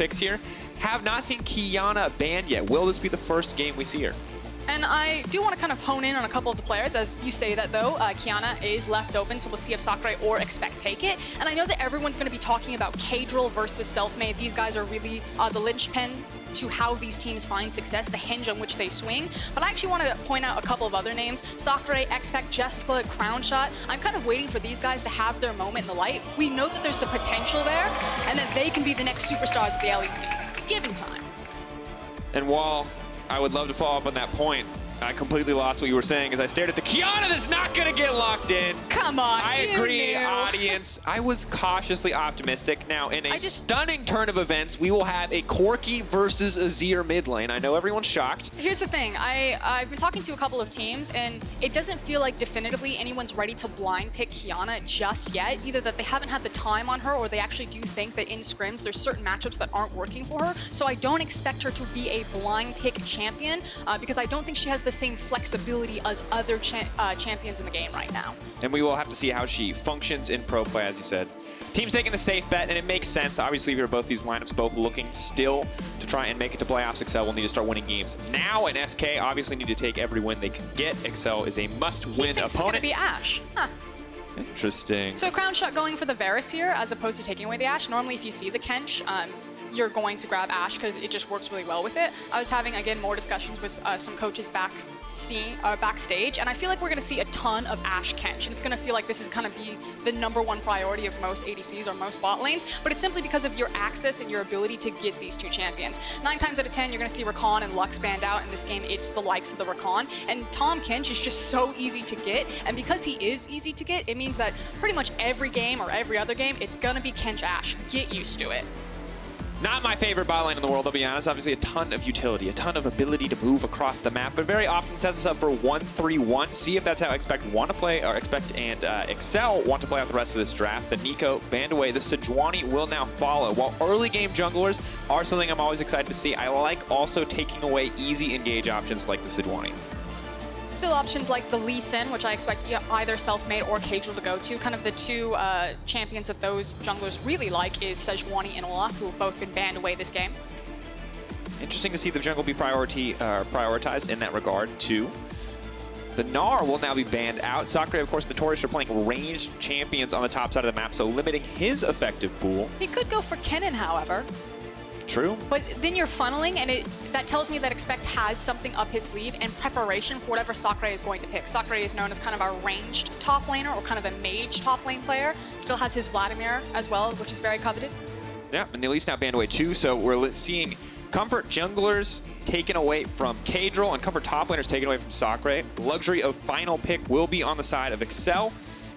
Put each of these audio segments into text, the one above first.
picks here. Have not seen Qiyana banned yet. Will this be the first game we see her? And I do want to kind of hone in on a couple of the players. As you say that, though, Qiyana is left open, so we'll see if Sacre or Expect take it. And I know that everyone's going to be talking about Caedrel versus Selfmade. These guys are really the linchpin to how these teams find success, the hinge on which they swing. But I actually want to point out a couple of other names. Sacre, Expect, Jessica, Crownshot. I'm kind of waiting for these guys to have their moment in the light. We know that there's the potential there, and that they can be the next superstars of the LEC, given time. And while I would love to follow up on that point, I completely lost what you were saying as I stared at the Qiyana that's not going to get locked in. Come on, I agree, audience. I was cautiously optimistic. Now, in a stunning turn of events, we will have a Corki versus Azir mid lane. I know everyone's shocked. Here's the thing. I've been talking to a couple of teams, and it doesn't feel like definitively anyone's ready to blind pick Qiyana just yet. Either that they haven't had the time on her, or they actually do think that in scrims, there's certain matchups that aren't working for her. So I don't expect her to be a blind pick champion, because I don't think she has the same flexibility as other champions in the game right now. And we will have to see how she functions in pro play, as you said. Team's taking the safe bet, and it makes sense. Obviously, if you're both these lineups both looking still to try and make it to playoffs, Excel will need to start winning games now, and SK obviously need to take every win they can get. Excel is a must-win opponent. It's going to be Ashe. Huh. Interesting. So Crownshot going for the Varus here, as opposed to taking away the Ashe. Normally, if you see the Kench, you're going to grab Ashe because it just works really well with it. I was having, again, more discussions with some coaches backstage, and I feel like we're going to see a ton of Ashe Kench, and it's going to feel like this is going to be the #1 priority of most ADCs or most bot lanes, but it's simply because of your access and your ability to get these two champions. 9 times out of 10, you're going to see Rakan and Lux banned out. In this game, it's the likes of the Rakan, and Tahm Kench is just so easy to get, and because he is easy to get, it means that pretty much every game or every other game, it's going to be Kench Ashe. Get used to it. Not my favorite bot lane in the world, I'll be honest. Obviously, a ton of utility, a ton of ability to move across the map, but very often sets us up for 1-3-1. See if that's how Expect want to play, or Expect and Excel want to play out the rest of this draft. The Nico banned away. The Sejuani will now follow. While early game junglers are something I'm always excited to see, I like also taking away easy engage options like the Sejuani. Still options like the Lee Sin, which I expect either Selfmade or Caedrel to go to. Kind of the two champions that those junglers really like is Sejuani and Olaf, who have both been banned away this game. Interesting to see the jungle be prioritized in that regard, too. The Gnar will now be banned out. Sacre, of course, notorious for playing ranged champions on the top side of the map, so limiting his effective pool. He could go for Kennen, however. True. But then you're funneling, and that tells me that Expect has something up his sleeve in preparation for whatever Sacre is going to pick. Sacre is known as kind of a ranged top laner, or kind of a mage top lane player. Still has his Vladimir as well, which is very coveted. Yeah, and the Elise now banned away too, so we're seeing comfort junglers taken away from Caedrel and comfort top laners taken away from Sacre. Luxury of final pick will be on the side of Excel.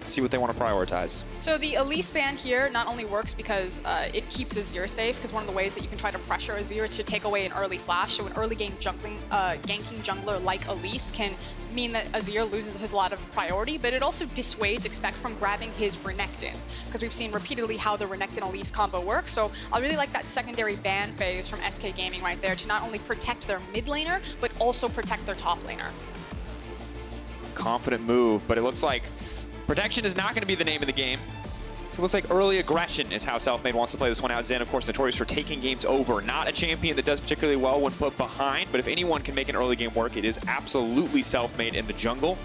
See what they want to prioritize. So the Elise ban here not only works because it keeps Azir safe, because one of the ways that you can try to pressure Azir is to take away an early flash. So an early game ganking jungler like Elise can mean that Azir loses his lot of priority, but it also dissuades Expect from grabbing his Renekton, because we've seen repeatedly how the Renekton-Elise combo works. So I really like that secondary ban phase from SK Gaming right there to not only protect their mid laner, but also protect their top laner. Confident move, but it looks like protection is not going to be the name of the game. So it looks like early aggression is how Selfmade wants to play this one out. Zen, of course, notorious for taking games over. Not a champion that does particularly well when put behind, but if anyone can make an early game work, it is absolutely Selfmade in the jungle.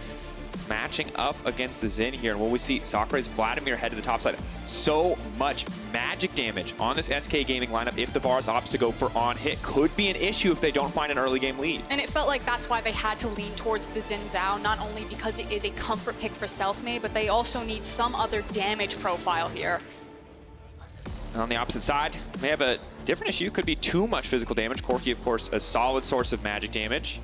Matching up against the Xin here, and what we see, Sacre's Vladimir head to the top side. So much magic damage on this SK Gaming lineup if the Varus opts to go for on-hit. Could be an issue if they don't find an early game lead. And it felt like that's why they had to lean towards the Xin Zhao, not only because it is a comfort pick for Selfmade, but they also need some other damage profile here. And on the opposite side, they have a different issue. Could be too much physical damage. Corki, of course, a solid source of magic damage.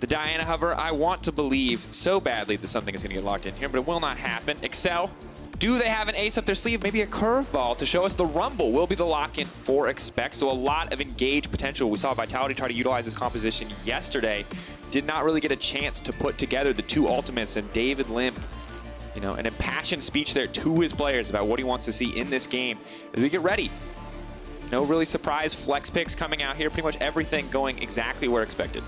The Diana hover, I want to believe so badly that something is going to get locked in here, but it will not happen. Excel, do they have an ace up their sleeve? Maybe a curveball to show us the Rumble will be the lock-in for Expect. So a lot of engaged potential. We saw Vitality try to utilize this composition yesterday. Did not really get a chance to put together the two ultimates, and David Lim, you know, an impassioned speech there to his players about what he wants to see in this game as we get ready. No really surprise flex picks coming out here. Pretty much everything going exactly where expected.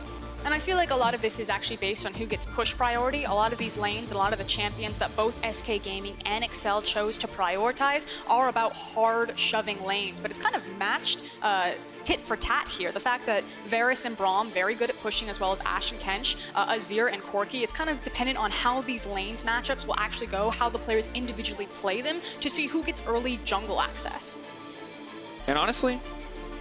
And I feel like a lot of this is actually based on who gets push priority. A lot of these lanes, a lot of the champions that both SK Gaming and Excel chose to prioritize are about hard shoving lanes, but it's kind of matched tit for tat here. The fact that Varus and Braum, very good at pushing, as well as Ashe and Kench, Azir and Corki, it's kind of dependent on how these lanes matchups will actually go, how the players individually play them to see who gets early jungle access. And honestly,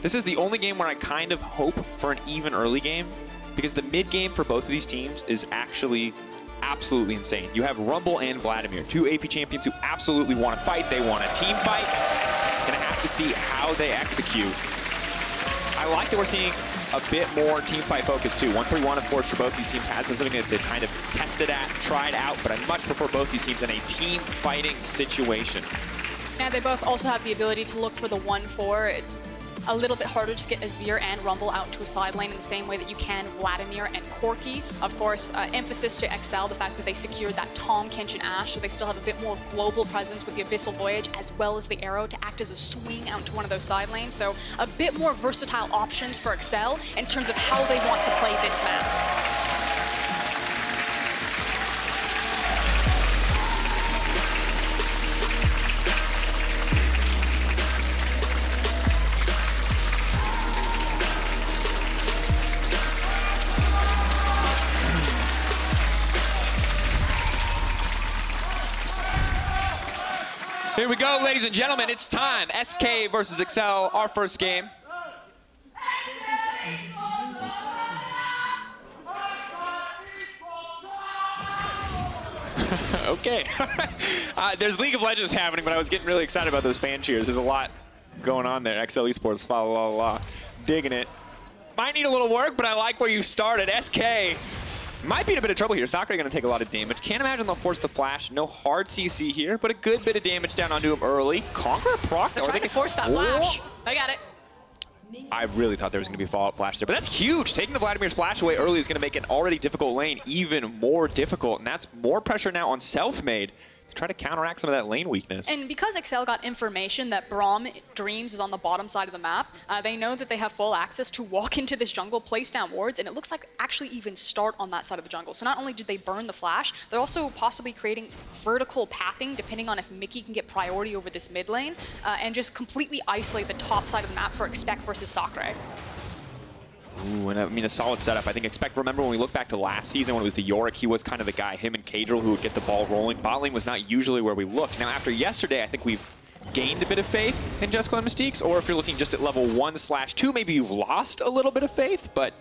this is the only game where I kind of hope for an even early game, because the mid game for both of these teams is actually absolutely insane. You have Rumble and Vladimir, two AP champions who absolutely want to fight. They want a team fight. Gonna have to see how they execute. I like that we're seeing a bit more team fight focus too. 1-3-1, of course, for both these teams has been something that they've kind of tested at, tried out, but I much prefer both these teams in a team fighting situation. Yeah, they both also have the ability to look for the 1-4. It's a little bit harder to get Azir and Rumble out to a side lane in the same way that you can Vladimir and Corki. Of course, emphasis to Excel, the fact that they secured that Tahm, Kench, and Ashe, so they still have a bit more global presence with the Abyssal Voyage as well as the Arrow to act as a swing out to one of those side lanes. So a bit more versatile options for Excel in terms of how they want to play this map. Here we go, ladies and gentlemen. It's time. SK versus Excel, our first game. Okay. There's League of Legends happening, but I was getting really excited about those fan cheers. There's a lot going on there. XL Esports, fa la la, digging it. Might need a little work, but I like where you started. SK might be in a bit of trouble here. Sacre going to take a lot of damage. Can't imagine they'll force the flash. No hard CC here, but a good bit of damage down onto him early. Conqueror proc. They're trying to force that flash. They got it. I really thought there was going to be a Fallout flash there, but that's huge. Taking the Vladimir's flash away early is going to make an already difficult lane even more difficult, and that's more pressure now on Selfmade to try to counteract some of that lane weakness. And because Excel got information that Braum Dreams is on the bottom side of the map, they know that they have full access to walk into this jungle, place down wards, and it looks like actually even start on that side of the jungle. So not only did they burn the flash, they're also possibly creating vertical pathing depending on if Mickey can get priority over this mid lane, and just completely isolate the top side of the map for Expect versus Sacre. Ooh, and I mean, a solid setup. I think remember when we look back to last season when it was the Yorick, he was kind of the guy, him and Caedrel, who would get the ball rolling. Bot lane was not usually where we looked. Now, after yesterday, I think we've gained a bit of faith in Jessica and Mystiques, or if you're looking just at level 1/2, maybe you've lost a little bit of faith, but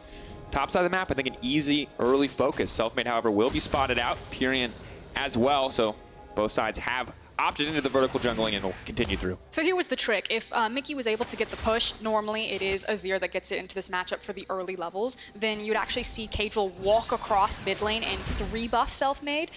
top side of the map, I think an easy early focus. Selfmade, however, will be spotted out. Pirean as well, so both sides have opted into the vertical jungling and will continue through. So here was the trick. If Mickey was able to get the push, normally it is Azir that gets it into this matchup for the early levels, then you'd actually see Caedrel walk across mid lane and 3-buff Selfmade,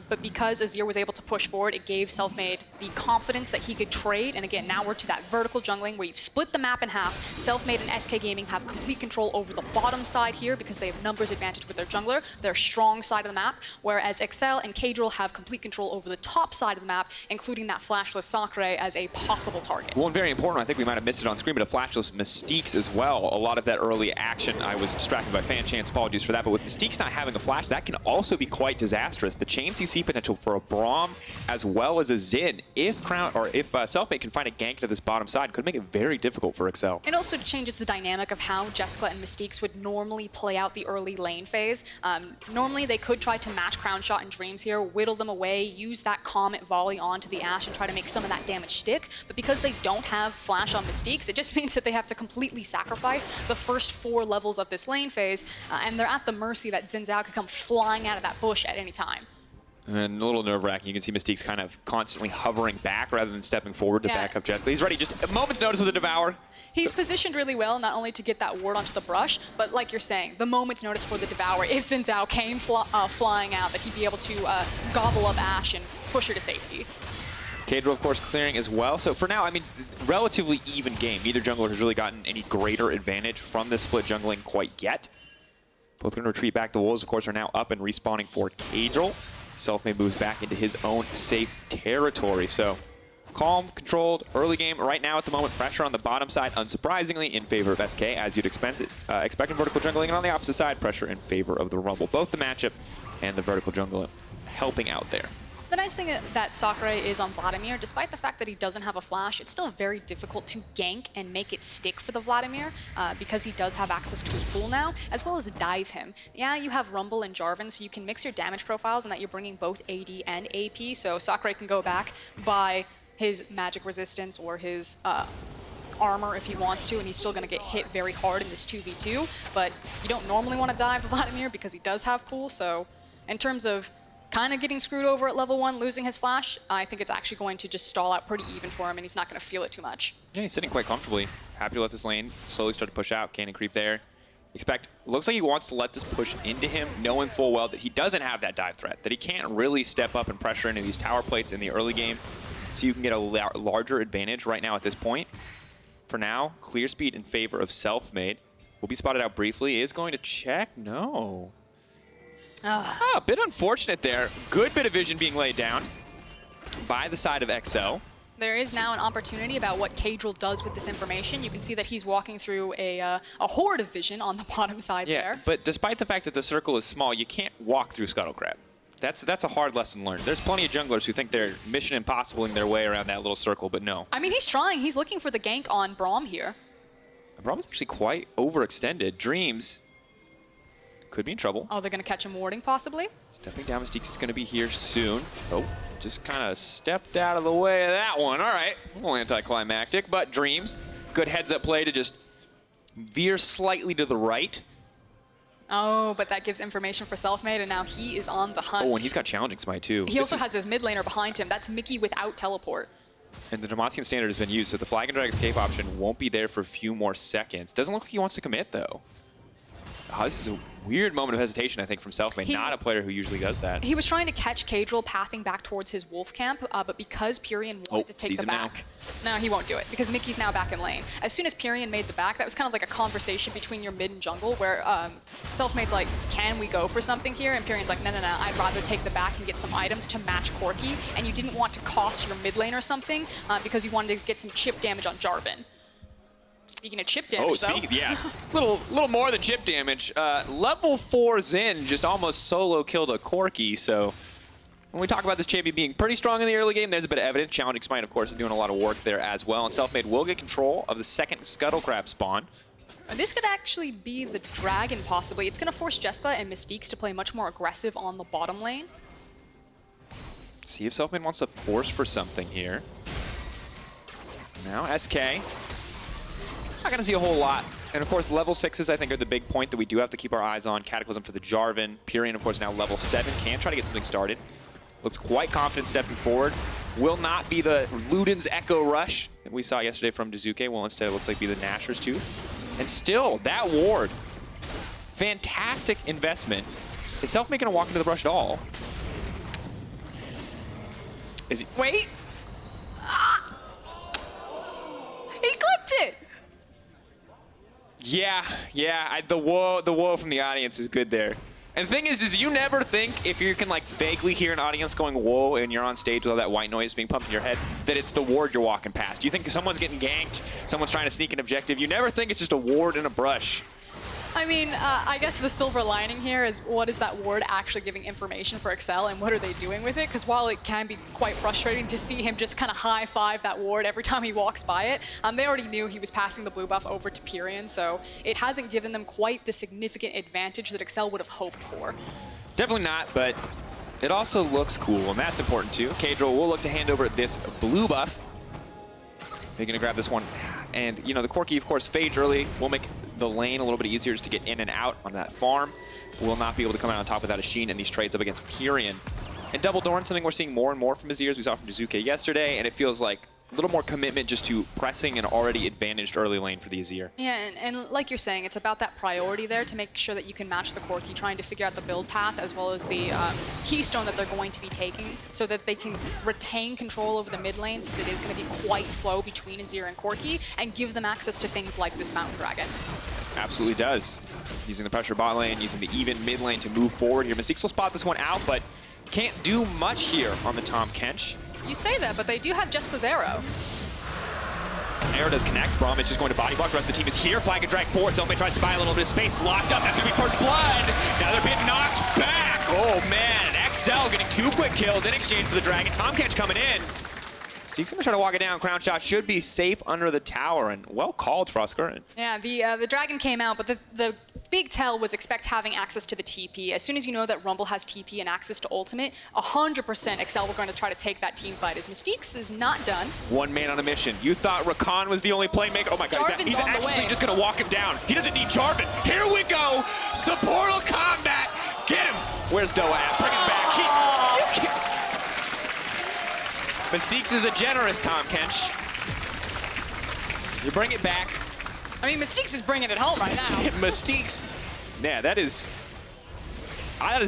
but because Azir was able to push forward, it gave Selfmade the confidence that he could trade, and again, now we're to that vertical jungling where you've split the map in half. Selfmade and SK Gaming have complete control over the bottom side here because they have numbers advantage with their jungler, their strong side of the map, whereas Excel and Caedrel have complete control over the top side of the map, including that flashless Sacre as a possible target. Well, and very important, I think we might have missed it on screen, but a flashless Mystiques as well. A lot of that early action, I was distracted by fan chance, apologies for that, but with Mystiques not having a flash, that can also be quite disastrous. The chain CC potential for a Braum as well as a Xin, if Selfmade can find a gank to this bottom side, could make it very difficult for Excel. It also changes the dynamic of how Jessica and Mystiques would normally play out the early lane phase. Normally they could try to match Crownshot and Dreams here, whittle them away, use that Comet volley onto the Ashe and try to make some of that damage stick, but because they don't have flash on Mystiques, it just means that they have to completely sacrifice the first 4 levels of this lane phase, and they're at the mercy that Xin Zhao could come flying out of that bush at any time. And a little nerve-wracking. You can see Mystiques kind of constantly hovering back rather than stepping forward to back up Jessica. He's ready, just a moment's notice with a Devour. He's positioned really well, not only to get that ward onto the brush, but like you're saying, the moment's notice for the Devour. If Xin Zhao came flying out, that he'd be able to gobble up Ashe and push her to safety. Caedrel, of course, clearing as well. So for now, I mean, relatively even game. Neither jungler has really gotten any greater advantage from this split jungling quite yet. Both going to retreat back. The Wolves, of course, are now up and respawning for Caedrel. Selfmade moves back into his own safe territory. So calm, controlled, early game. Right now, at the moment, pressure on the bottom side, unsurprisingly, in favor of SK, as you'd expect in vertical jungling. And on the opposite side, pressure in favor of the Rumble. Both the matchup and the vertical jungle helping out there. The nice thing that Sacre is on Vladimir, despite the fact that he doesn't have a flash, it's still very difficult to gank and make it stick for the Vladimir because he does have access to his pool now, as well as dive him. Yeah, you have Rumble and Jarvan, so you can mix your damage profiles and that you're bringing both AD and AP, so Sacre can go back by his magic resistance or his armor if he wants to, and he's still going to get hit very hard in this 2v2, but you don't normally want to dive Vladimir because he does have pool, so in terms of kind of getting screwed over at level 1, losing his flash, I think it's actually going to just stall out pretty even for him, and he's not going to feel it too much. Yeah, he's sitting quite comfortably. Happy to let this lane slowly start to push out. Cannon creep there. Looks like he wants to let this push into him, knowing full well that he doesn't have that dive threat, that he can't really step up and pressure into these tower plates in the early game, so you can get a larger advantage right now at this point. For now, clear speed in favor of Selfmade. Will be spotted out briefly. Is going to check? No. A bit unfortunate there. Good bit of vision being laid down by the side of XL. There is now an opportunity about what Caedrel does with this information. You can see that he's walking through a horde of vision on the bottom side there. But despite the fact that the circle is small, you can't walk through Scuttle Crab. That's a hard lesson learned. There's plenty of junglers who think they're mission impossibling their way around that little circle, but no. I mean, he's trying. He's looking for the gank on Braum here. Braum is actually quite overextended. Dreams could be in trouble. Oh, they're going to catch him warding, possibly? Stepping down, Mystique's is going to be here soon. Oh, just kind of stepped out of the way of that one. All right, a little anticlimactic, but Dreams, good heads-up play to just veer slightly to the right. Oh, but that gives information for Selfmade, and now he is on the hunt. Oh, and he's got Challenging Smite, too. He also has his mid laner behind him. That's Mickey without teleport. And the Demacian standard has been used, so the Flag and Drag escape option won't be there for a few more seconds. Doesn't look like he wants to commit, though. Oh, this is a weird moment of hesitation, I think, from Selfmade. Not a player who usually does that. He was trying to catch Caedrel pathing back towards his wolf camp, but because Pirean wanted to take the back, no, he won't do it, because Mickey's now back in lane. As soon as Pirean made the back, that was kind of like a conversation between your mid and jungle, where Selfmade's like, can we go for something here? And Pirean's like, no, no, no, I'd rather take the back and get some items to match Corki, and you didn't want to cost your mid lane or something, because you wanted to get some chip damage on Jarvan. Speaking of chip damage, yeah. little more than chip damage. Level 4 Xin just almost solo killed a Corki, so when we talk about this champion being pretty strong in the early game, there's a bit of evidence. Challenging Smite, of course, is doing a lot of work there as well, and Selfmade will get control of the second Scuttle Crab spawn. This could actually be the Dragon, possibly. It's going to force Jespa and Mystiques to play much more aggressive on the bottom lane. See if Selfmade wants to force for something here. Now SK. Not going to see a whole lot. And of course, level 6s, I think, are the big point that we do have to keep our eyes on. Cataclysm for the Jarvan. Pirean, of course, now level 7. Can try to get something started. Looks quite confident stepping forward. Will not be the Luden's Echo Rush that we saw yesterday from Dazuke. Well, instead, it looks like be the Nashor's Tooth. And still, that ward. Fantastic investment. Is Selfmade going to walk into the brush at all? Is he? Wait. Ah! He clipped it! Yeah, the whoa from the audience is good there. And the thing is you never think, if you can like vaguely hear an audience going whoa and you're on stage with all that white noise being pumped in your head, that it's the ward you're walking past. You think someone's getting ganked, someone's trying to sneak an objective. You never think it's just a ward in a brush. I mean, I guess the silver lining here is, what is that ward actually giving information for XL, and what are they doing with it? Because while it can be quite frustrating to see him just kind of high-five that ward every time he walks by it, they already knew he was passing the blue buff over to Pirean, so it hasn't given them quite the significant advantage that XL would have hoped for. Definitely not, but it also looks cool, and that's important too. Caedrel will look to hand over this blue buff. They're going to grab this one. And, you know, the Corki, of course, fades early. Will make the lane a little bit easier just to get in and out on that farm. Will not be able to come out on top without a Sheen in these trades up against Pirean. And Double Dorn, something we're seeing more and more from Azir, as we saw from Dazuke yesterday, and it feels like a little more commitment just to pressing an already advantaged early lane for the Azir. Yeah, and like you're saying, it's about that priority there to make sure that you can match the Corki, trying to figure out the build path as well as the keystone that they're going to be taking, so that they can retain control over the mid lane, since it is going to be quite slow between Azir and Corki, and give them access to things like this Mountain Dragon. Absolutely does. Using the pressure bot lane, using the even mid lane to move forward here. Mystiques will spot this one out, but can't do much here on the Tahm Kench. You say that, but they do have Jessica's arrow. Arrow does connect. Braum is just going to body block. The rest of the team is here. Flag and drag forward. Selfmade tries to buy a little bit of space. Locked up. That's going to be first blood. Now they're being knocked back. Oh, man. XL getting 2 quick kills in exchange for the dragon. Tahm Kench coming in. Steve's going to try to walk it down. Crownshot should be safe under the tower, and well called, Froskurinn. Yeah, the dragon came out, but the big tell was expect having access to the TP. As soon as you know that Rumble has TP and access to ultimate, 100% XL were going to try to take that team fight, as Mystique's is not done. One man on a mission. You thought Rakan was the only playmaker. Oh my god, Jarvan's he's on the actually way. just going to walk him down. He doesn't need Jarvan. Here we go. Supportal combat. Get him. Where's Doa at? Bring him back. You can't. Mystique's is a generous Tahm Kench. You bring it back. I mean, Mystique's is bringing it home right now. Mystique's. Yeah, that is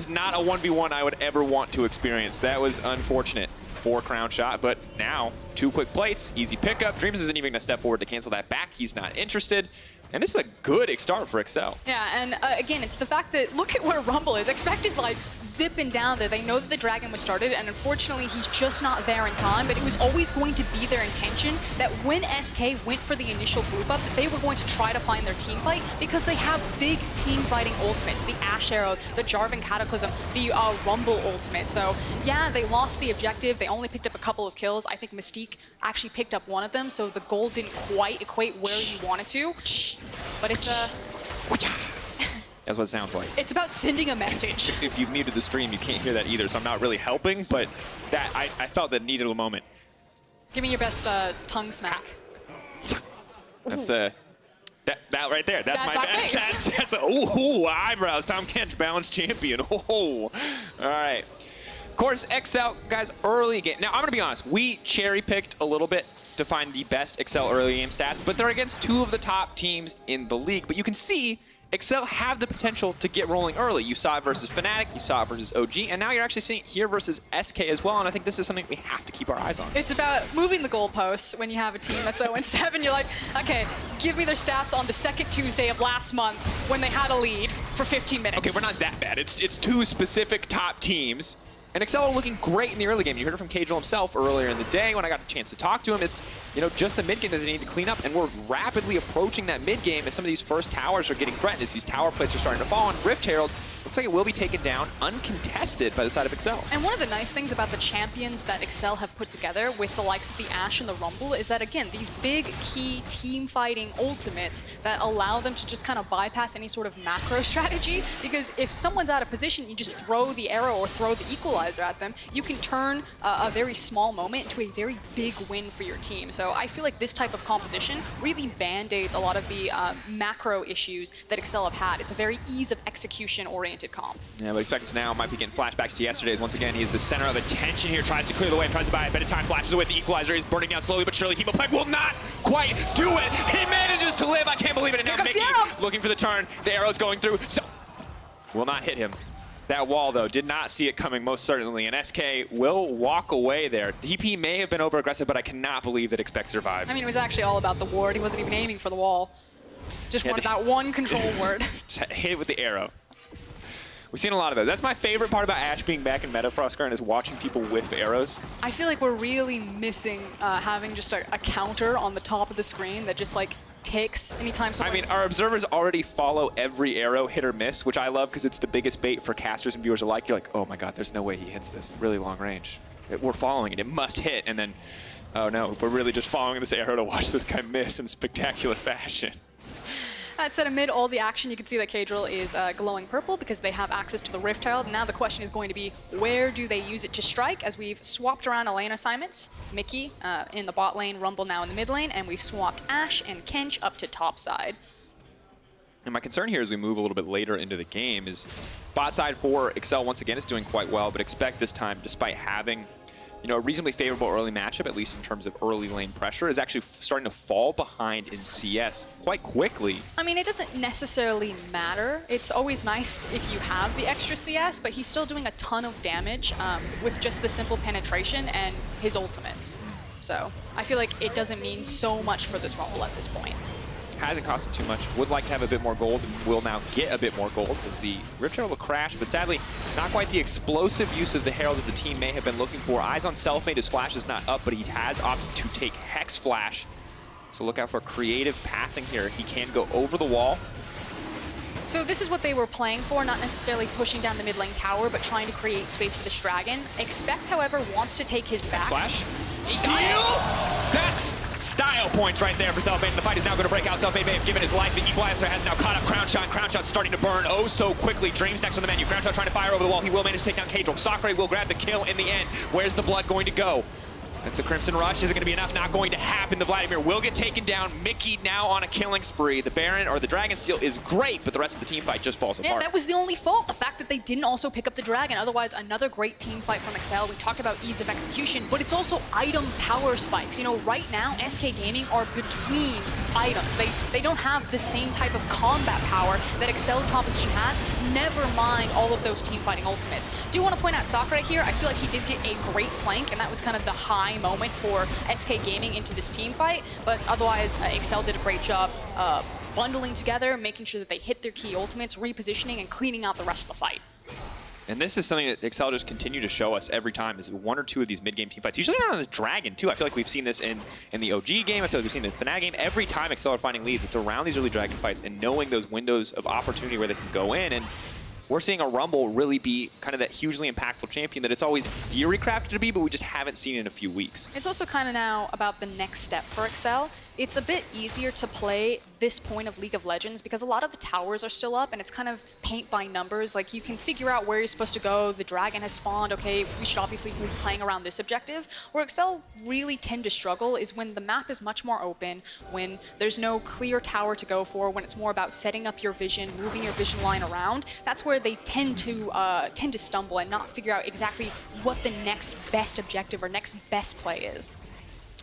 not a 1v1 I would ever want to experience. That was unfortunate for Crownshot, but now 2 quick plates, easy pickup. Dreams isn't even going to step forward to cancel that back. He's not interested. And this is a good start for XL. Yeah, and again, it's the fact that look at where Rumble is. Expect is like zipping down there. They know that the dragon was started, and unfortunately, he's just not there in time. But it was always going to be their intention that when SK went for the initial group up, that they were going to try to find their team fight because they have big team fighting ultimates. The Ashe Arrow, the Jarvan Cataclysm, the Rumble ultimate. So yeah, they lost the objective. They only picked up a couple of kills. I think Mystique actually picked up one of them, so the goal didn't quite equate where you wanted to. But it's That's what it sounds like. It's about sending a message. If you've muted the stream, you can't hear that either, so I'm not really helping, but that I felt that needed a moment. Give me your best tongue smack. That's the that right there. That's my our best. That's ooh, eyebrows. Tahm Kench, balance champion. Oh, all right. Of course, XL guys, early game. Now I'm gonna be honest. We cherry picked a little bit to find the best XL early game stats, but they're against 2 of the top teams in the league. But you can see XL have the potential to get rolling early. You saw it versus Fnatic, you saw it versus OG, and now you're actually seeing it here versus SK as well, and I think this is something we have to keep our eyes on. It's about moving the goalposts when you have a team that's 0-7. You're like, okay, give me their stats on the second Tuesday of last month when they had a lead for 15 minutes. Okay, we're not that bad. It's 2 specific top teams. And XL are looking great in the early game. You heard it from Caedrel himself earlier in the day when I got a chance to talk to him. It's, you know, just the mid game that they need to clean up, and we're rapidly approaching that mid game as some of these first towers are getting threatened, as these tower plates are starting to fall, and Rift Herald looks like it will be taken down uncontested by the side of XL. And one of the nice things about the champions that XL have put together with the likes of the Ashe and the Rumble is that, again, these big key team fighting ultimates that allow them to just kind of bypass any sort of macro strategy, because if someone's out of position, you just throw the arrow or throw the equalizer at them, you can turn a very small moment into a very big win for your team. So I feel like this type of composition really band-aids a lot of the macro issues that XL have had. It's a very ease of execution oriented comp. Yeah, but expect now might be getting flashbacks to yesterday's. Once again, he's the center of attention here, tries to clear the way, tries to buy a bit of time, flashes away the equalizer. He's burning down slowly but surely. Hemopeg will not quite do it. He manages to live. I can't believe it. And now Mickey looking for the turn. The arrow's going through. So will not hit him. That wall, though, did not see it coming, most certainly, and SK will walk away there. DP may have been over-aggressive, but I cannot believe that Expect survived. I mean, it was actually all about the ward. He wasn't even aiming for the wall. Just wanted that one control word. Just hit it with the arrow. We've seen a lot of that. That's my favorite part about Ashe being back in meta, Froskurinn, is watching people whiff arrows. I feel like we're really missing having just a counter on the top of the screen that just, like, takes anytime someone... I mean, our observers already follow every arrow, hit or miss, which I love because it's the biggest bait for casters and viewers alike. You're like, oh my god, there's no way he hits this really long range. We're following it. It must hit. And then, oh no, we're really just following this arrow to watch this guy miss in spectacular fashion. That said, amid all the action, you can see that Caedrel is glowing purple because they have access to the Rift Herald. Now the question is going to be, where do they use it to strike? As we've swapped around lane assignments, Mickey in the bot lane, Rumble now in the mid lane, and we've swapped Ashe and Kench up to top side. And my concern here as we move a little bit later into the game is bot side for XL once again is doing quite well, but Expect this time, despite having, you know, a reasonably favorable early matchup, at least in terms of early lane pressure, is actually starting to fall behind in CS quite quickly. I mean, it doesn't necessarily matter. It's always nice if you have the extra CS, but he's still doing a ton of damage with just the simple penetration and his ultimate. So I feel like it doesn't mean so much for this Rumble at this point. Hasn't cost him too much. Would like to have a bit more gold, and will now get a bit more gold as the Rift Herald will crash, but sadly, not quite the explosive use of the Herald that the team may have been looking for. Eyes on Selfmade, his flash is not up, but he has opted to take Hex Flash. So look out for creative pathing here. He can go over the wall. So this is what they were playing for, not necessarily pushing down the mid lane tower, but trying to create space for this dragon. Expect, however, wants to take his back. Flash. Steal! That's style points right there for Selfmade. The fight is now going to break out. Selfmade may have given his life. The Equalizer has now caught up Crownshot. Crownshot's starting to burn oh so quickly. Dream stacks on the menu. Crownshot trying to fire over the wall. He will manage to take down Caedrel. Sacre will grab the kill in the end. Where's the blood going to go? It's the Crimson Rush. Isn't going to be enough. Not going to happen. The Vladimir will get taken down. Mickey now on a killing spree. The Baron or the Dragon Steel is great, but the rest of the team fight just falls apart. Yeah, that was the only fault. The fact that they didn't also pick up the Dragon. Otherwise, another great team fight from Excel. We talked about ease of execution, but it's also item power spikes. You know, right now, SK Gaming are between items. They don't have the same type of combat power that Excel's composition has. Never mind all of those team fighting ultimates. Do want to point out Sacre here. I feel like he did get a great flank, and that was kind of the high moment for SK Gaming into this team fight, but otherwise Excel did a great job bundling together, making sure that they hit their key ultimates, repositioning, and cleaning out the rest of the fight. And this is something that Excel just continue to show us every time, is one or two of these mid-game team fights. Usually not on the Dragon, too. I feel like we've seen this in the OG game. I feel like we've seen it in the Fnatic game. Every time Excel are finding leads, it's around these early Dragon fights and knowing those windows of opportunity where they can go in. And we're seeing a Rumble really be kind of that hugely impactful champion that it's always theory crafted to be, but we just haven't seen in a few weeks. It's also kind of now about the next step for Excel. It's a bit easier to play this point of League of Legends because a lot of the towers are still up and it's kind of paint by numbers. Like you can figure out where you're supposed to go. The dragon has spawned. Okay, we should obviously be playing around this objective. Where Excel really tend to struggle is when the map is much more open, when there's no clear tower to go for, when it's more about setting up your vision, moving your vision line around. That's where they tend to stumble and not figure out exactly what the next best objective or next best play is.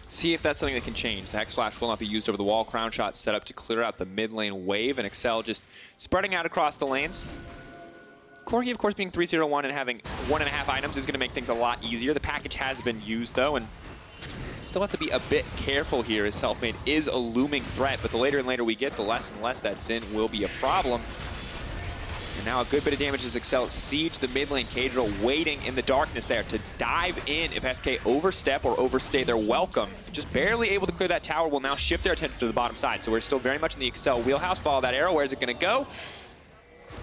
See if that's something that can change. The Hex Flash will not be used over the wall. Crownshot set up to clear out the mid lane wave, and Excel just spreading out across the lanes. Corki, of course, being 3-0-1 and having 1.5 items is going to make things a lot easier. The package has been used, though, and still have to be a bit careful here as Selfmade is a looming threat, but the later and later we get, the less and less that Xin will be a problem. And now a good bit of damage as Excel siege the mid lane. Caedrel waiting in the darkness there to dive in if SK overstep or overstay their welcome. Just barely able to clear that tower will now shift their attention to the bottom side. So we're still very much in the Excel wheelhouse. Follow that arrow. Where's it going to go?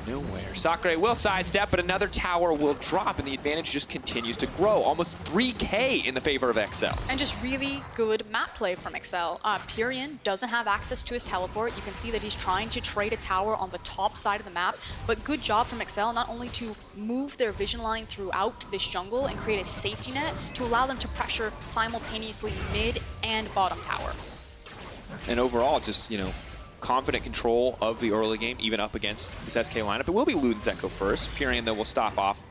Nowhere. Sacre will sidestep, but another tower will drop, and the advantage just continues to grow. Almost 3K in the favor of Excel. And just really good map play from Excel. Pirean doesn't have access to his teleport. You can see that he's trying to trade a tower on the top side of the map, but good job from Excel not only to move their vision line throughout this jungle and create a safety net to allow them to pressure simultaneously mid and bottom tower. And overall, just, you know, confident control of the early game, even up against this SK lineup. It will be Luden Zeko first. Pirean, though, will stop off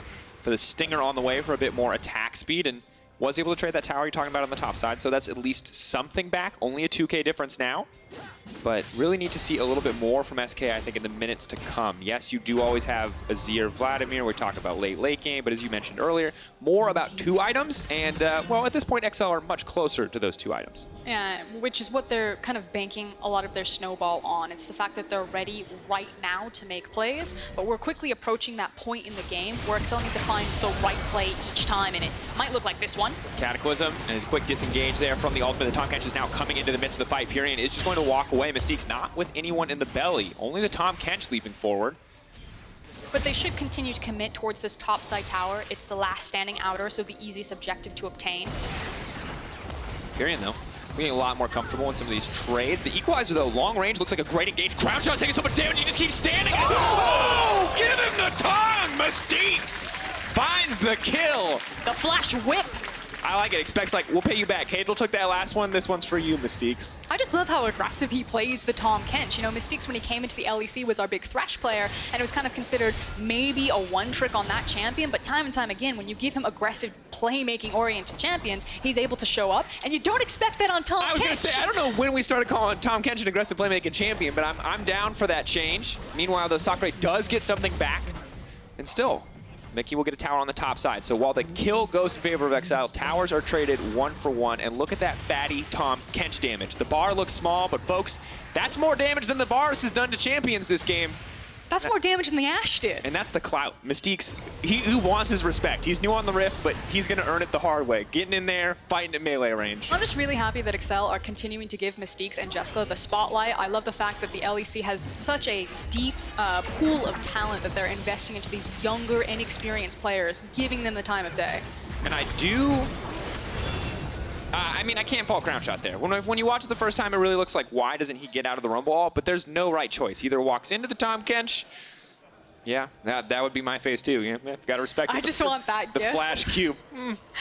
for the Stinger on the way for a bit more attack speed, and was able to trade that tower you're talking about on the top side, so that's at least something back. Only a 2K difference now, but really need to see a little bit more from SK, I think, in the minutes to come. Yes, you do always have Azir, Vladimir. We talk about late game, but as you mentioned earlier, more about 2 items, and, well, at this point, XL are much closer to those 2 items. Yeah, which is what they're kind of banking a lot of their snowball on. It's the fact that they're ready right now to make plays, but we're quickly approaching that point in the game where Excel need to find the right play each time, and it might look like this one. Cataclysm and his quick disengage there from the ultimate. The Tahm Kench is now coming into the midst of the fight. Pirean is just going to walk away. Mystique's not with anyone in the belly. Only the Tahm Kench leaping forward. But they should continue to commit towards this top side tower. It's the last standing outer, so the easiest objective to obtain. Pirean, though, getting a lot more comfortable in some of these trades. The Equalizer, though, long range, looks like a great engage. Crownshot taking so much damage, he just keeps standing. Oh! Give him the tongue! Mystiques finds the kill. The flash whip. I like it. Expects, like, we'll pay you back. Caedrel took that last one. This one's for you, Mystiques. I just love how aggressive he plays the Tahm Kench. You know, Mystiques, when he came into the LEC, was our big Thresh player, and it was kind of considered maybe a one-trick on that champion, but time and time again, when you give him aggressive playmaking-oriented champions, he's able to show up, and you don't expect that on Tahm Kench. I was going to say, I don't know when we started calling Tahm Kench an aggressive playmaking champion, but I'm down for that change. Meanwhile, though, Sacre does get something back, and still, Mickey will get a tower on the top side. So while the kill goes in favor of Exile, towers are traded 1 for 1. And look at that fatty Tahm Kench damage. The bar looks small, but folks, that's more damage than the Varus has done to champions this game. That's more damage than the Ashe did. And that's the clout. Mystique's, he wants his respect. He's new on the Rift, but he's going to earn it the hard way. Getting in there, fighting at melee range. I'm just really happy that Excel are continuing to give Mystiques and Jessica the spotlight. I love the fact that the LEC has such a deep pool of talent that they're investing into these younger, inexperienced players, giving them the time of day. And I do... I mean, I can't fault Crownshot there. When you watch it the first time, it really looks like, why doesn't he get out of the Rumble Hall? But there's no right choice. He either walks into the Tahm Kench. Yeah, that would be my face too. Yeah, gotta respect it. I just want that the gift. flash cube.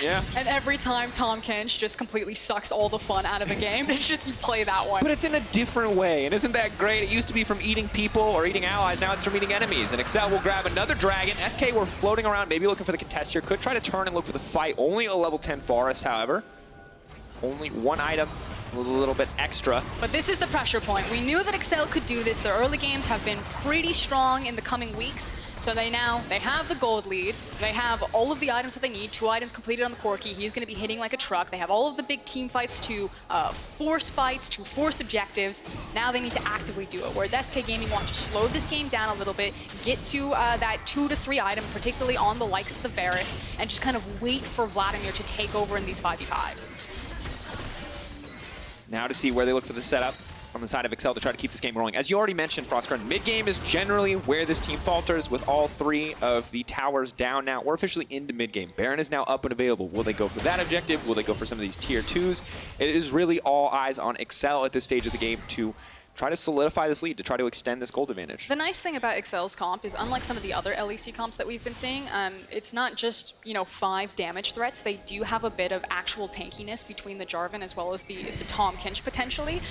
Yeah. And every time Tahm Kench just completely sucks all the fun out of a game, it's just you play that one. But it's in a different way, and isn't that great? It used to be from eating people or eating allies, now it's from eating enemies. And Excel will grab another dragon. SK were floating around, maybe looking for the contest here. Could try to turn and look for the fight. Only a level 10 Varus, however. Only one item, a little bit extra. But this is the pressure point. We knew that Excel could do this. Their early games have been pretty strong in the coming weeks. So they have the gold lead. They have all of the items that they need. 2 items completed on the Corki. He's going to be hitting like a truck. They have all of the big team fights to force fights, to force objectives. Now they need to actively do it. Whereas SK Gaming want to slow this game down a little bit, get to that 2 to 3 item, particularly on the likes of the Varus, and just kind of wait for Vladimir to take over in these 5v5s. Now to see where they look for the setup on the side of Excel to try to keep this game rolling. As you already mentioned, Froskurinn, mid-game is generally where this team falters with all 3 of the towers down now. We're officially into mid-game. Baron is now up and available. Will they go for that objective? Will they go for some of these tier 2s? It is really all eyes on Excel at this stage of the game to try to solidify this lead, to try to extend this gold advantage. The nice thing about Excel's comp is, unlike some of the other LEC comps that we've been seeing, it's not just, 5 damage threats. They do have a bit of actual tankiness between the Jarvan as well as the Tahm Kench potentially.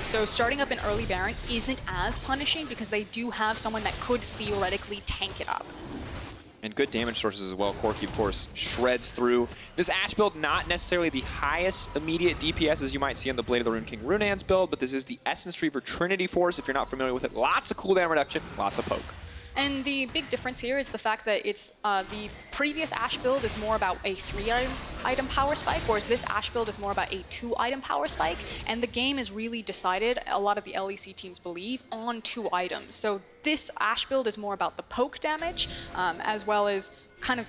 So starting up an early Baron isn't as punishing because they do have someone that could theoretically tank it up. And good damage sources as well. Corki, of course, shreds through. This Ashe build, not necessarily the highest immediate DPS as you might see on the Blade of the Rune King Runaan's build, but this is the Essence Reaver Trinity Force. If you're not familiar with it, lots of cooldown reduction, lots of poke. And the big difference here is the fact that it's the previous Ashe build is more about a 3-item power spike, whereas this Ashe build is more about a 2-item power spike. And the game is really decided, a lot of the LEC teams believe, on 2 items. So this Ashe build is more about the poke damage, as well as kind of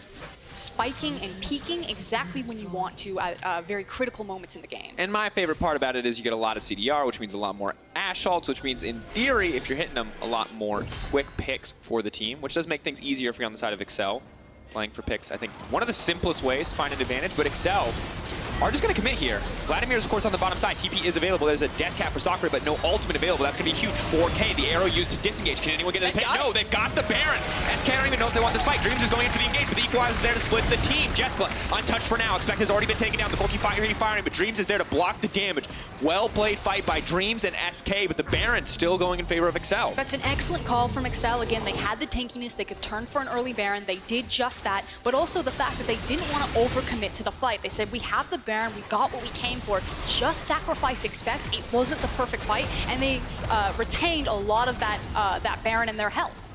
spiking and peaking exactly when you want to at very critical moments in the game. And my favorite part about it is you get a lot of CDR, which means a lot more Ashe ults, which means in theory, if you're hitting them, a lot more quick picks for the team, which does make things easier if you're on the side of Excel. Playing for picks, I think, one of the simplest ways to find an advantage, but Excel are just going to commit here. Vladimir is, of course, on the bottom side. TP is available. There's a death cap for Sacre, but no ultimate available. That's going to be huge. 4K, the arrow used to disengage. Can anyone get it? No, they've got the Baron. SK don't even know if they want this fight. Dreams is going in for the engage, but the Equalizer is there to split the team. Jessica, untouched for now. Expect has already been taken down. The Corki firing, but Dreams is there to block the damage. Well-played fight by Dreams and SK, but the Baron's still going in favor of Excel. That's an excellent call from Excel. Again, they had the tankiness. They could turn for an early Baron. They did just that, but also the fact that they didn't want to overcommit to the fight. They said, we have the Baron. We got what we came for. Just sacrifice expect. It wasn't the perfect fight, and they retained a lot of that Baron in their health.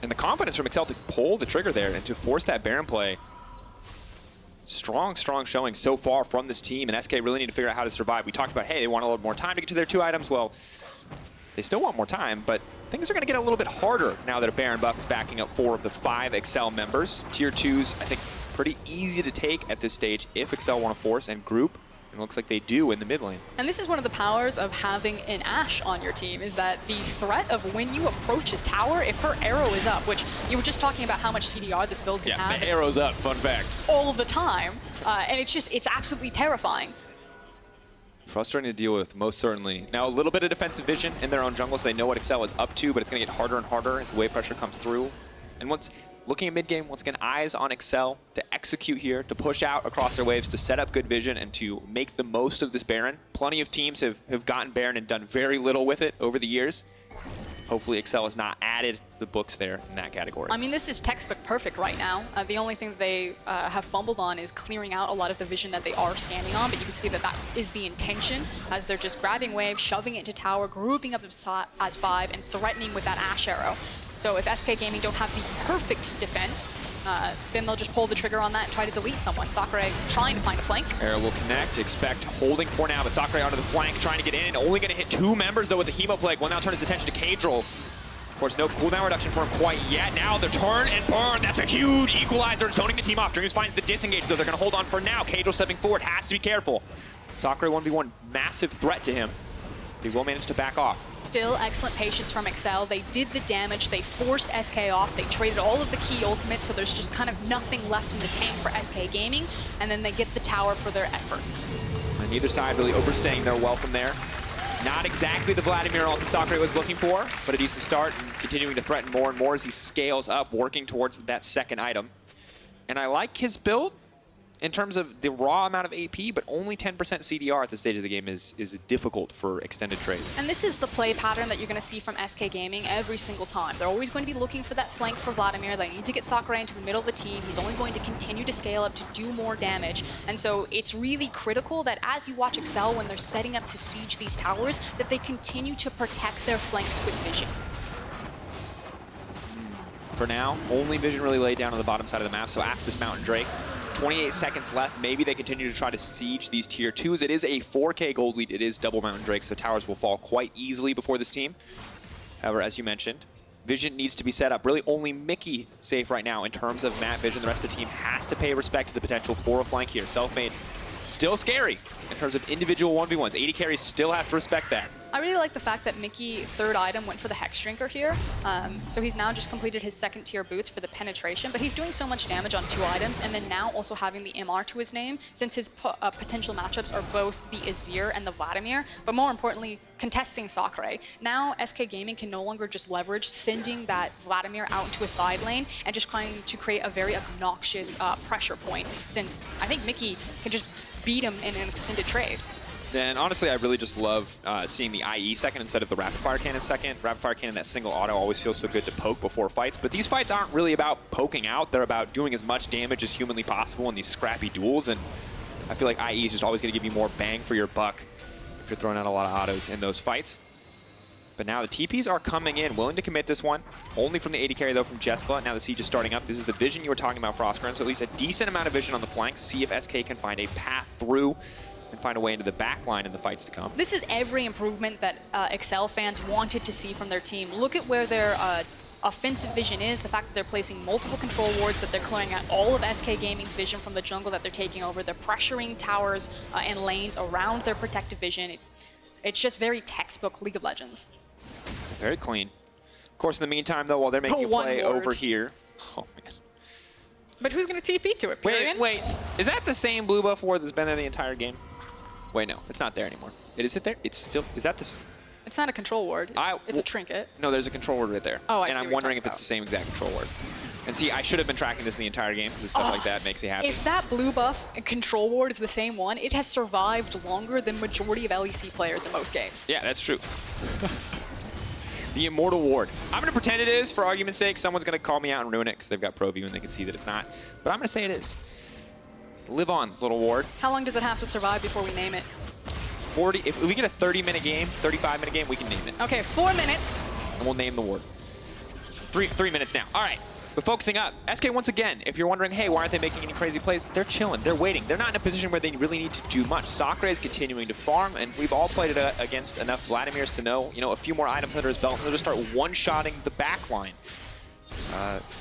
And the confidence from Excel to pull the trigger there and to force that Baron play. Strong showing so far from this team, and SK really need to figure out how to survive. We talked about, hey, they want a little more time to get to their 2 items. Well, they still want more time, but things are going to get a little bit harder now that a Baron buff is backing up 4 of the 5 Excel members. Tier 2s, I think, pretty easy to take at this stage if Excel want to force and group. It looks like they do in the mid lane. And this is one of the powers of having an Ashe on your team, is that the threat of when you approach a tower, if her arrow is up, which you were just talking about how much CDR this build can have. Yeah, the arrow's up, fun fact. All the time, and it's absolutely terrifying. Frustrating to deal with, most certainly. Now, a little bit of defensive vision in their own jungle, so they know what Excel is up to, but it's going to get harder and harder as the wave pressure comes through. And once looking at mid-game, once again, eyes on Excel to execute here, to push out across their waves, to set up good vision, and to make the most of this Baron. Plenty of teams have gotten Baron and done very little with it over the years. Hopefully Excel has not added the books there in that category. I mean, this is textbook perfect right now. The only thing that they have fumbled on is clearing out a lot of the vision that they are standing on, but you can see that that is the intention, as they're just grabbing waves, shoving it into tower, grouping up as 5, and threatening with that Ashe arrow. So if SK Gaming don't have the perfect defense, then they'll just pull the trigger on that and try to delete someone. Sacre trying to find a flank. Arrow will connect, expect holding for now, but Sacre onto the flank, trying to get in. Only going to hit 2 members, though, with the Hemo Plague. Will now turn his attention to Caedrel. Of course, no cooldown reduction for him quite yet. Now the turn and burn. That's a huge equalizer, zoning the team off. Dreams finds the disengage, though. They're going to hold on for now. Caedrel stepping forward, has to be careful. Sacre 1v1, massive threat to him. He will manage to back off. Still excellent patience from Excel. They did the damage. They forced SK off. They traded all of the key ultimates, so there's just kind of nothing left in the tank for SK Gaming, and then they get the tower for their efforts. And neither side really overstaying their welcome there. Not exactly the Vladimir ult that Sacre was looking for, but a decent start and continuing to threaten more and more as he scales up, working towards that second item. And I like his build in terms of the raw amount of AP, but only 10% CDR at this stage of the game is difficult for extended trades. And this is the play pattern that you're going to see from SK Gaming every single time. They're always going to be looking for that flank for Vladimir. They need to get Sacre into the middle of the team. He's only going to continue to scale up to do more damage. And so it's really critical that as you watch Excel when they're setting up to siege these towers, that they continue to protect their flanks with vision. For now, only vision really laid down on the bottom side of the map, so after this Mountain Drake, 28 seconds left. Maybe they continue to try to siege these tier 2s. It is a 4K gold lead. It is double Mountain Drake, so towers will fall quite easily before this team. However, as you mentioned, vision needs to be set up. Really only Mickey safe right now in terms of map vision. The rest of the team has to pay respect to the potential for a flank here. Selfmade still scary in terms of individual 1v1s. AD carries still have to respect that. I really like the fact that Mickey, third item, went for the Hex Drinker here. So he's now just completed his second tier boots for the penetration, but he's doing so much damage on 2 items, and then now also having the MR to his name, since his potential matchups are both the Azir and the Vladimir, but more importantly, contesting Sacre. Now SK Gaming can no longer just leverage sending that Vladimir out into a side lane and just trying to create a very obnoxious pressure point, since I think Mickey can just beat him in an extended trade. And honestly, I really just love seeing the IE second instead of the rapid fire cannon second. Rapid fire cannon, that single auto, always feels so good to poke before fights. But these fights aren't really about poking out. They're about doing as much damage as humanly possible in these scrappy duels. And I feel like IE is just always going to give you more bang for your buck if you're throwing out a lot of autos in those fights. But now the TPs are coming in, willing to commit this one. Only from the AD carry, though, from Jespa. Now the siege is starting up. This is the vision you were talking about, Froskurinn. So at least a decent amount of vision on the flanks. See if SK can find a path through and find a way into the back line in the fights to come. This is every improvement that Excel fans wanted to see from their team. Look at where their offensive vision is, the fact that they're placing multiple control wards, that they're clearing out all of SK Gaming's vision from the jungle that they're taking over. They're pressuring towers and lanes around their protective vision. It's just very textbook League of Legends. Very clean. Of course, in the meantime, though, while they're making a play over here... Oh, man. But who's going to TP to it, Pirean? Wait. Is that the same blue buff ward that's been there the entire game? Wait, no. It's not there anymore. Is it there? It's still... Is that this? It's not a control ward. It's a trinket. No, there's a control ward right there. Oh, I see. And I'm wondering if it's the same exact control ward. And see, I should have been tracking this in the entire game, because stuff like that makes me happy. If that blue buff and control ward is the same one, it has survived longer than majority of LEC players in most games. Yeah, that's true. The Immortal Ward. I'm going to pretend it is, for argument's sake. Someone's going to call me out and ruin it, because they've got Pro View and they can see that it's not. But I'm going to say it is. Live on, little ward. How long does it have to survive before we name it? 40. If we get a 30-minute game, 35-minute game, we can name it. Okay, 4 minutes. And we'll name the ward. Three minutes now. All right. But focusing up, SK once again, if you're wondering, hey, why aren't they making any crazy plays? They're chilling. They're waiting. They're not in a position where they really need to do much. Sacre is continuing to farm, and we've all played it against enough Vladimirs to know, a few more items under his belt, and they'll just start one-shotting the back line.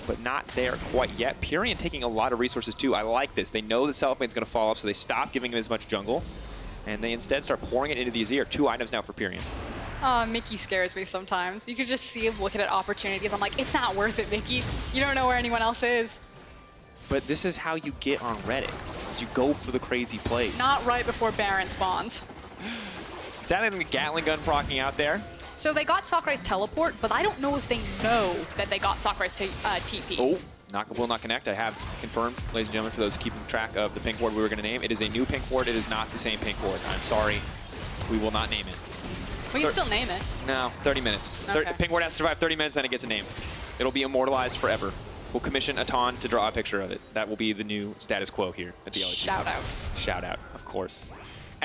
But not there quite yet. Pirean taking a lot of resources, too. I like this. They know that Selfmade's going to fall off, so they stop giving him as much jungle, and they instead start pouring it into the Azir. 2 items now for Pirean. Mickey scares me sometimes. You could just see him looking at opportunities. I'm like, it's not worth it, Mickey. You don't know where anyone else is. But this is how you get on Reddit, is you go for the crazy plays. Not right before Baron spawns. Sadly, the Gatling gun proccing out there. So they got Sacre's teleport, but I don't know if they know that they got Sacre's TP. Oh, will not connect. I have confirmed, ladies and gentlemen, for those keeping track of the pink ward we were going to name. It is a new pink ward. It is not the same pink ward. I'm sorry. We will not name it. We can still name it. No, 30 minutes. Okay. Pink ward has to survive 30 minutes, then it gets a name. It'll be immortalized forever. We'll commission a Tahm to draw a picture of it. That will be the new status quo here at the LEC. Shout out. Shout out, of course.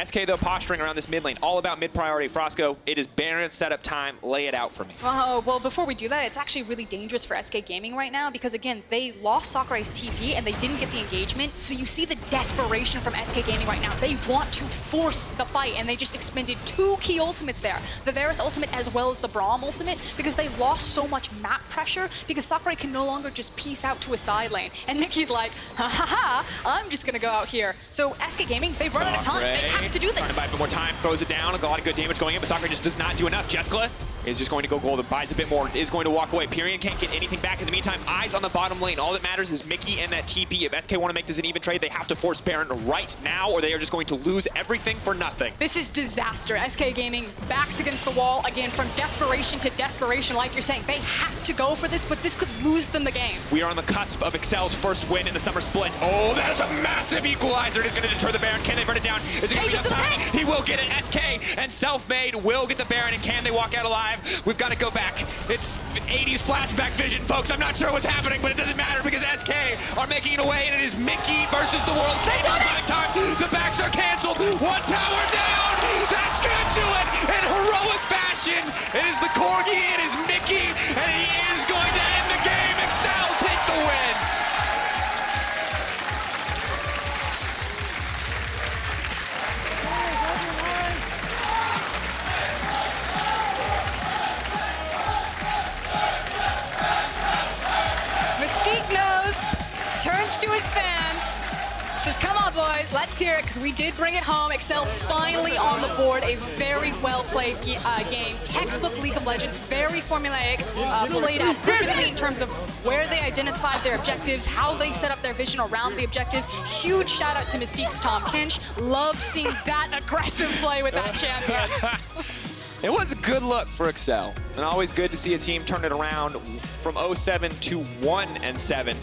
SK, though, posturing around this mid lane. All about mid-priority. Frosco, it is Baron setup time. Lay it out for me. Well, before we do that, it's actually really dangerous for SK Gaming right now because, again, they lost Sacre's TP and they didn't get the engagement. So you see the desperation from SK Gaming right now. They want to force the fight, and they just expended 2 key ultimates there. The Varus ultimate as well as the Braum ultimate, because they lost so much map pressure because Sacre can no longer just piece out to a side lane. And Nicki's like, ha ha ha, I'm just going to go out here. So SK Gaming, they've run out of time. They have to do this. Trying to buy a bit more time, throws it down, a lot of good damage going in, but Sacre just does not do enough. Jeskla is just going to go golden, buys a bit more, is going to walk away. Pirean can't get anything back in the meantime. Eyes on the bottom lane. All that matters is Mickey and that TP. If SK want to make this an even trade, they have to force Baron right now, or they are just going to lose everything for nothing. This is disaster. SK Gaming backs against the wall, again, from desperation to desperation, like you're saying. They have to go for this, but this could lose them the game. We are on the cusp of Excel's first win in the summer split. Oh, that is a massive equalizer. It is going to deter the Baron. Can they burn it down? Is it going to be enough time? He will get it. SK and Selfmade will get the Baron, and can they walk out alive? We've got to go back. It's 80s flashback vision, folks. I'm not sure what's happening, but it doesn't matter because SK are making it away, and it is Mickey versus the world. Came on by time. The backs are canceled. 1 tower down. That's going to do it in heroic fashion. It is the Corki. It is Mickey, and he is going to end the game. Excel take the win. Mystique knows, turns to his fans, says, come on, boys, let's hear it, because we did bring it home. Excel finally on the board. A very well-played game. Textbook League of Legends, very formulaic, played out perfectly in terms of where they identified their objectives, how they set up their vision around the objectives. Huge shout-out to Mystique's Tahm Kench. Loved seeing that aggressive play with that champion. It was a good look for Excel, and always good to see a team turn it around from 0-7 to 1-7.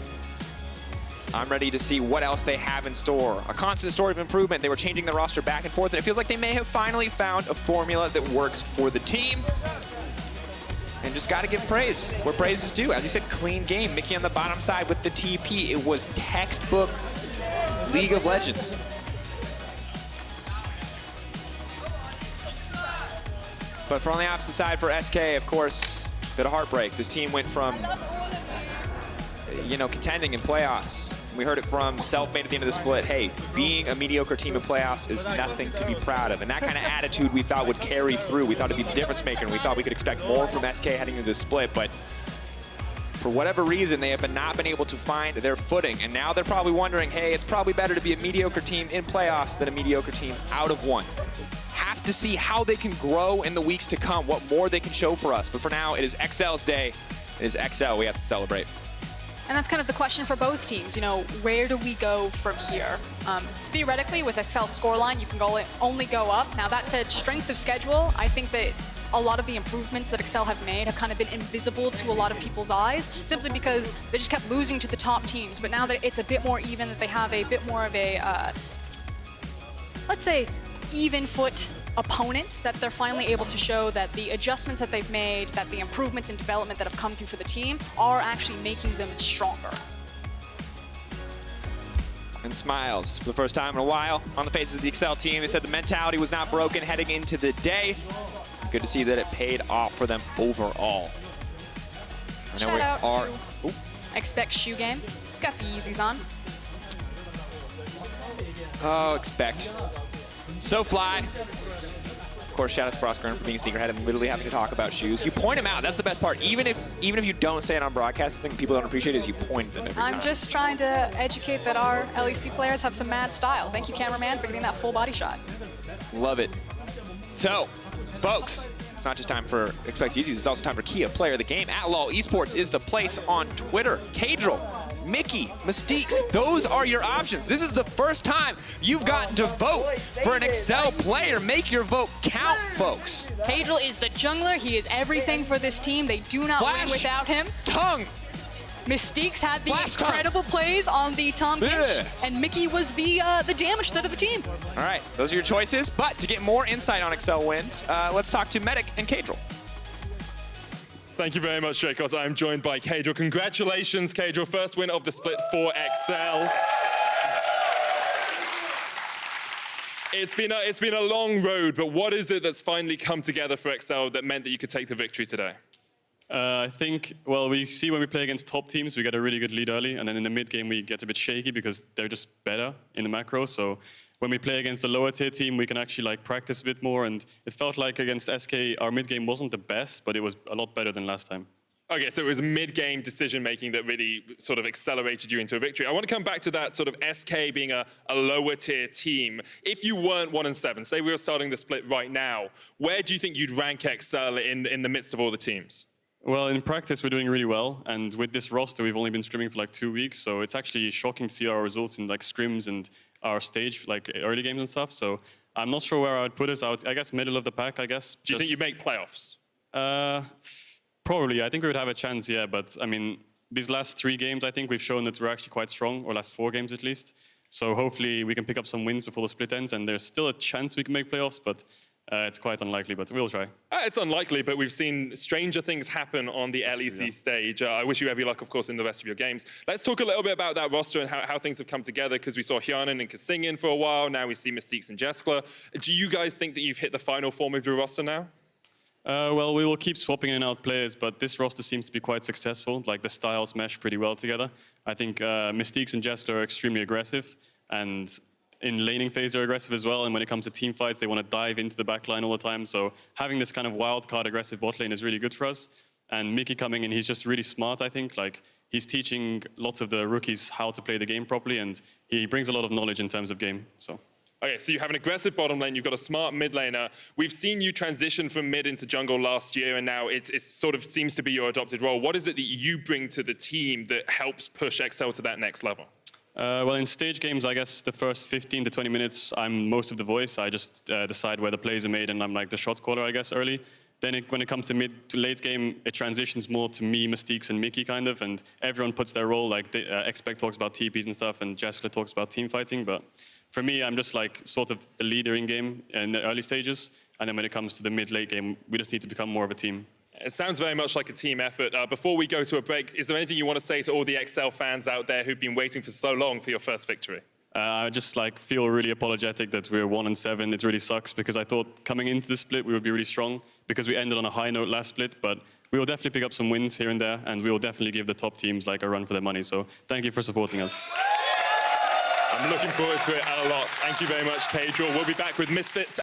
I'm ready to see what else they have in store. A constant story of improvement. They were changing the roster back and forth, and it feels like they may have finally found a formula that works for the team. And just got to give praise where praise is due. As you said, clean game. Mickey on the bottom side with the TP. It was textbook League of Legends. But from the opposite side for SK, of course, a bit of heartbreak. This team went from, contending in playoffs. We heard it from Selfmade at the end of the split. Hey, being a mediocre team in playoffs is nothing to be proud of. And that kind of attitude we thought would carry through. We thought it'd be the difference maker, and we thought we could expect more from SK heading into the split. But for whatever reason, they have not been able to find their footing. And now they're probably wondering, hey, it's probably better to be a mediocre team in playoffs than a mediocre team out of one. Have to see how they can grow in the weeks to come, what more they can show for us. But for now, it is Excel's day. It is XL we have to celebrate. And that's kind of the question for both teams. Where do we go from here? Theoretically, with Excel's scoreline, you can only go up. Now, that said, strength of schedule, I think that a lot of the improvements that Excel have made have kind of been invisible to a lot of people's eyes, simply because they just kept losing to the top teams. But now that it's a bit more even, that they have a bit more of a, let's say, even foot opponent, that they're finally able to show that the adjustments that they've made, that the improvements in development that have come through for the team are actually making them stronger. And smiles for the first time in a while on the faces of the Excel team. They said the mentality was not broken heading into the day. Good to see that it paid off for them overall. Shout out to Expect Shoe Game. It's got the Yeezys on. Oh, Expect. So fly. Of course, shout out to Froskurinn for being a sneakerhead and literally having to talk about shoes. You point them out. That's the best part. Even if you don't say it on broadcast, the thing people don't appreciate is you point them every time. I'm just trying to educate that our LEC players have some mad style. Thank you, cameraman, for getting that full body shot. Love it. So, folks, it's not just time for Expect Yeezys, it's also time for Kia Player of the Game. At LOL Esports is the place on Twitter. Caedrel, Mickey, Mystiques, those are your options. This is the first time you've gotten to vote for an Excel player. Make your vote count, folks. Caedrel is the jungler. He is everything for this team. They do not win without him. Tongue. Mystiques had the incredible plays on the Tahm Kench, and Mickey was the damage stud of the team. All right, those are your choices. But to get more insight on Excel wins, let's talk to Medic and Caedrel. Thank you very much, Drakos. I'm joined by Caedrel. Congratulations, Caedrel. First win of the split for Excel. It's been a long road, but what is it that's finally come together for XL that meant that you could take the victory today? I think, well, we see when we play against top teams, we get a really good lead early, and then in the mid game we get a bit shaky because they're just better in the macro. So when we play against a lower tier team, we can actually like practice a bit more. And it felt like against SK, our mid game wasn't the best, but it was a lot better than last time. Okay, so it was mid-game decision-making that really sort of accelerated you into a victory. I want to come back to that sort of SK being a lower-tier team. If you weren't 1-7, say we were starting the split right now, where do you think you'd rank XL in the midst of all the teams? Well, in practice, we're doing really well. And with this roster, we've only been scrimming for like 2 weeks. So it's actually shocking to see our results in like scrims and our stage, like early games and stuff. So I'm not sure where I would put us. I guess middle of the pack, I guess. Do you think you'd make playoffs? Probably. I think we would have a chance, yeah. But I mean, these last 3 games, I think we've shown that we're actually quite strong, or last 4 games at least. So hopefully we can pick up some wins before the split ends, and there's still a chance we can make playoffs, but it's quite unlikely, but we'll try. It's unlikely, but we've seen stranger things happen on the LEC stage. I wish you every luck, of course, in the rest of your games. Let's talk a little bit about that roster and how things have come together, because we saw Hjarnan and KaSing in for a while. Now we see Mystiques and Sacre. Do you guys think that you've hit the final form of your roster now? Well, we will keep swapping in and out players, but this roster seems to be quite successful. Like, the styles mesh pretty well together. I think Mystiques and Sacre are extremely aggressive, and in laning phase they're aggressive as well, and when it comes to team fights, they want to dive into the backline all the time. So having this kind of wild card aggressive bot lane is really good for us. And Mickey coming in, he's just really smart, I think. Like, he's teaching lots of the rookies how to play the game properly, and he brings a lot of knowledge in terms of game. So. Okay, so you have an aggressive bottom lane, you've got a smart mid laner. We've seen you transition from mid into jungle last year, and now it sort of seems to be your adopted role. What is it that you bring to the team that helps push XL to that next level? Well, in stage games, I guess the first 15 to 20 minutes, I'm most of the voice. I just decide where the plays are made, and I'm like the shot caller, I guess, early. Then when it comes to mid to late game, it transitions more to me, Mystiques, and Mickey, kind of, and everyone puts their role. Like, Expect talks about TPs and stuff, and Jessica talks about team fighting, but for me, I'm just like sort of the leader in game in the early stages, and then when it comes to the mid-late game, we just need to become more of a team. It sounds very much like a team effort. Before we go to a break, is there anything you want to say to all the XL fans out there who've been waiting for so long for your first victory? I just like feel really apologetic that we're 1-7. It really sucks because I thought coming into the split we would be really strong because we ended on a high note last split, but we will definitely pick up some wins here and there, and we will definitely give the top teams like a run for their money. So thank you for supporting us. I'm looking forward to it a lot. Thank you very much, Caedrel. We'll be back with Misfits.